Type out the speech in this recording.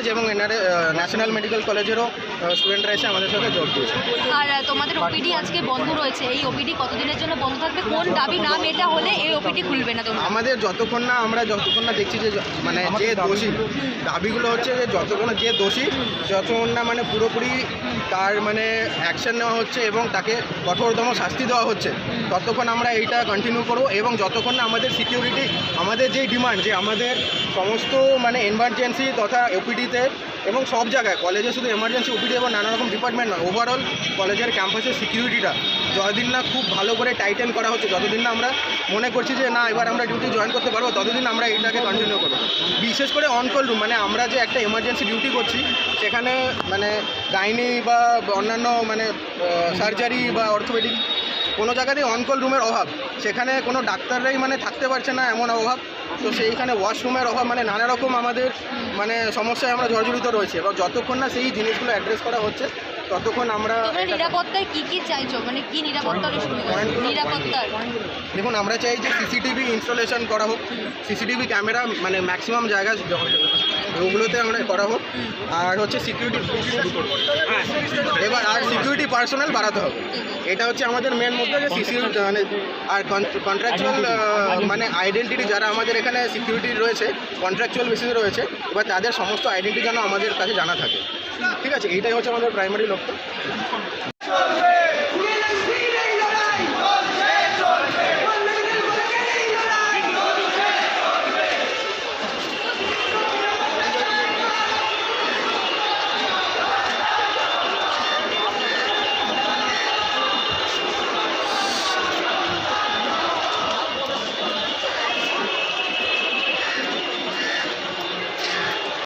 College এবং এনআরএ national medical কলেজেরও স্টুডেন্টরা এসে আমাদের সাথে যোগ দিয়েছে। আর তোমাদের ওপিডি আজকে বন্ধ রয়েছে, এই ওপিডি কতদিনের জন্য বন্ধ থাকবে? কোন দাবি না মেটা হলে এই ওপিডি খুলবে না তোমরা? আমাদের যতক্ষণ না দেখছি যে মানে যে দোষী, দাবিগুলো হচ্ছে যে যতক্ষণ যে দোষী যতক্ষণ না মানে পুরোপুরি তার মানে অ্যাকশন নেওয়া হচ্ছে এবং তাকে কঠোরতম শাস্তি দেওয়া হচ্ছে ততক্ষণ আমরা এইটা কন্টিনিউ করবো। এবং যতক্ষণ না আমাদের সিকিউরিটি, আমাদের যেই ডিমান্ড যে আমাদের সমস্ত মানে এমার্জেন্সি তথা ওপিডিতে এবং সব জায়গায় কলেজে শুধু এমার্জেন্সি ওপিডি এবং নানা রকম ডিপার্টমেন্ট নয়, ওভারঅল কলেজের ক্যাম্পাসের সিকিউরিটিটা যতদিন না খুব ভালো করে টাইটেন করা হচ্ছে, যতদিন না আমরা মনে করছি যে না এবার আমরা ডিউটি জয়েন করতে পারবো, ততদিন আমরা এটাকে কন্টিনিউ করবো। বিশেষ করে অনকল রুম, মানে আমরা যে একটা এমার্জেন্সি ডিউটি করছি সেখানে মানে গাইনি বা অন্যান্য মানে সার্জারি বা অর্থোপেডিক কোনো জায়গাতেই অনকল রুমের অভাব, সেখানে কোনো ডাক্তাররাই মানে থাকতে পারছে না এমন অভাব। তো সেইখানে ওয়াশরুমের অভাব, মানে নানা রকম আমাদের মানে সমস্যায় আমরা জর্জরিত রয়েছে এবং যতক্ষণ না সেই জিনিসগুলো অ্যাড্রেস করা হচ্ছে ততক্ষণ আমরা নিরাপত্তায় কি চাইছো, মানে কি নিরাপত্তার নিরাপত্তার? দেখুন, আমরা চাই যে সিসিটিভি ইনস্টলেশন করা হোক, সিসিটিভি ক্যামেরা মানে ম্যাক্সিমাম জায়গা ওগুলোতে আমরা করা হোক। আর হচ্ছে সিকিউরিটি, এবার আর সিকিউরিটি পার্সোনাল বাড়াতে হবে, এটা হচ্ছে আমাদের মেন মুদ্রা যে সিকিউরিটি মানে আর কন্ট্রাকচুয়াল মানে আইডেন্টিটি যারা আমাদের এখানে সিকিউরিটি রয়েছে কন্ট্রাকচুয়াল বেসিসে রয়েছে, এবার তাদের সমস্ত আইডেন্টিটি যেন আমাদের কাছে জানা থাকে। ঠিক আছে, এইটাই হচ্ছে আমাদের প্রাইমারি লক্ষ্য।